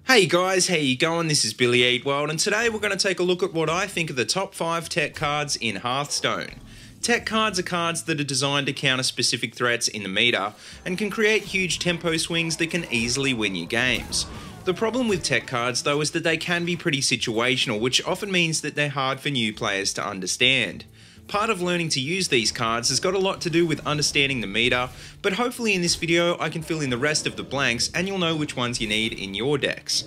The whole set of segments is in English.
Hey guys, how you going? This is BillyEatWorld, and today we're going to take a look at what I think are the top 5 tech cards in Hearthstone. Tech cards are cards that are designed to counter specific threats in the meta, and can create huge tempo swings that can easily win you games. The problem with tech cards though is that they can be pretty situational, which often means that they're hard for new players to understand. Part of learning to use these cards has got a lot to do with understanding the meta, but hopefully in this video I can fill in the rest of the blanks and you'll know which ones you need in your decks.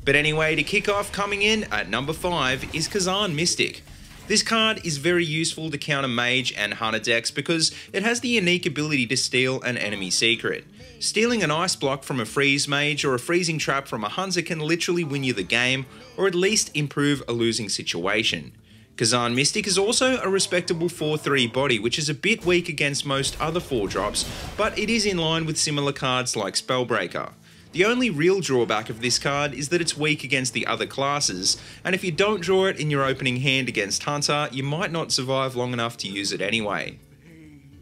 But anyway, to kick off, coming in at number 5 is Kazan Mystic. This card is very useful to counter mage and hunter decks because it has the unique ability to steal an enemy secret. Stealing an ice block from a freeze mage or a freezing trap from a hunter can literally win you the game, or at least improve a losing situation. Kazan Mystic is also a respectable 4/3 body, which is a bit weak against most other 4-drops, but it is in line with similar cards like Spellbreaker. The only real drawback of this card is that it's weak against the other classes, and if you don't draw it in your opening hand against Hunter, you might not survive long enough to use it anyway.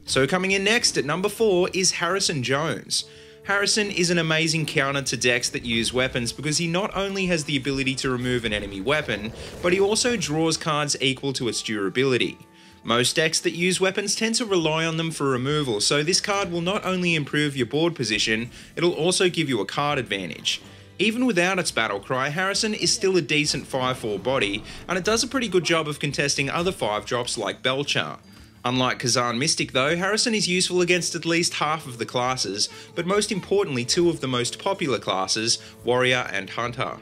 So coming in next at number 4 is Harrison Jones. Harrison is an amazing counter to decks that use weapons because he not only has the ability to remove an enemy weapon, but he also draws cards equal to its durability. Most decks that use weapons tend to rely on them for removal, so this card will not only improve your board position, it'll also give you a card advantage. Even without its battle cry, Harrison is still a decent 5/4 body, and it does a pretty good job of contesting other 5-drops like Belcher. Unlike Kazan Mystic though, Harrison is useful against at least half of the classes, but most importantly 2 of the most popular classes, Warrior and Hunter.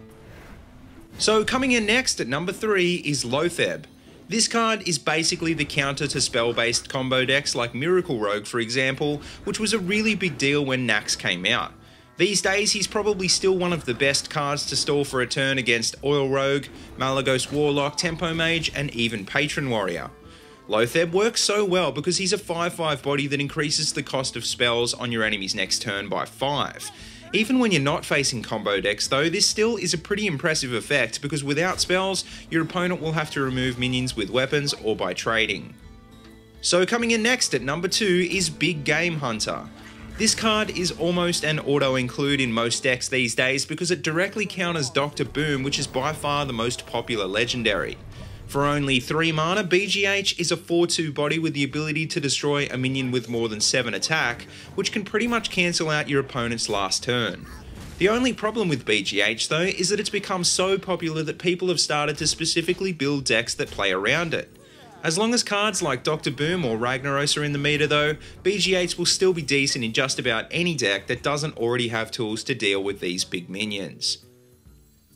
So coming in next at number 3 is Lothair. This card is basically the counter to spell-based combo decks like Miracle Rogue for example, which was a really big deal when Nax came out. These days he's probably still one of the best cards to stall for a turn against Oil Rogue, Malagos Warlock, Tempo Mage and even Patron Warrior. Lothair works so well because he's a 5/5 body that increases the cost of spells on your enemy's next turn by 5. Even when you're not facing combo decks though, this still is a pretty impressive effect because without spells, your opponent will have to remove minions with weapons or by trading. So coming in next at number 2 is Big Game Hunter. This card is almost an auto-include in most decks these days because it directly counters Dr. Boom, which is by far the most popular legendary. For only 3 mana, BGH is a 4/2 body with the ability to destroy a minion with more than 7 attack, which can pretty much cancel out your opponent's last turn. The only problem with BGH though is that it's become so popular that people have started to specifically build decks that play around it. As long as cards like Dr. Boom or Ragnaros are in the meta though, BGH will still be decent in just about any deck that doesn't already have tools to deal with these big minions.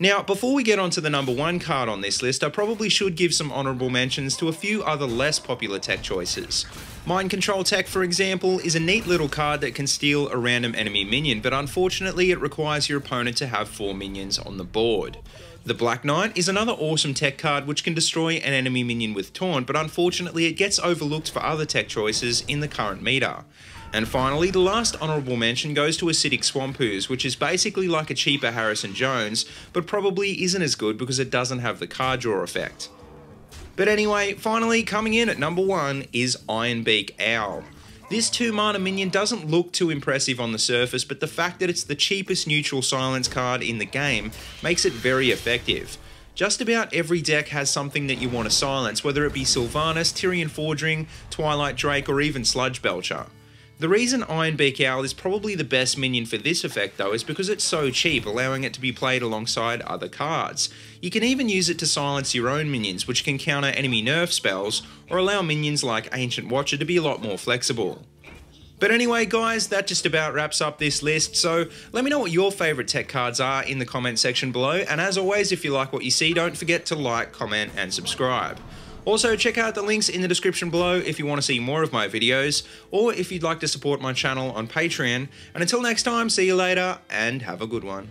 Now, before we get on to the number 1 card on this list, I probably should give some honourable mentions to a few other less popular tech choices. Mind Control Tech, for example, is a neat little card that can steal a random enemy minion, but unfortunately it requires your opponent to have 4 minions on the board. The Black Knight is another awesome tech card which can destroy an enemy minion with Taunt, but unfortunately it gets overlooked for other tech choices in the current meta. And finally, the last honourable mention goes to Acidic Swampooze, which is basically like a cheaper Harrison Jones, but probably isn't as good because it doesn't have the card draw effect. But anyway, finally coming in at number 1 is Ironbeak Owl. This 2 mana minion doesn't look too impressive on the surface, but the fact that it's the cheapest neutral silence card in the game makes it very effective. Just about every deck has something that you want to silence, whether it be Sylvanas, Tyrian Fordring, Twilight Drake or even Sludge Belcher. The reason Ironbeak Owl is probably the best minion for this effect though is because it's so cheap, allowing it to be played alongside other cards. You can even use it to silence your own minions, which can counter enemy nerf spells, or allow minions like Ancient Watcher to be a lot more flexible. But anyway guys, that just about wraps up this list, so let me know what your favourite tech cards are in the comment section below, and as always, if you like what you see, don't forget to like, comment and subscribe. Also, check out the links in the description below if you want to see more of my videos, or if you'd like to support my channel on Patreon. And until next time, see you later, and have a good one.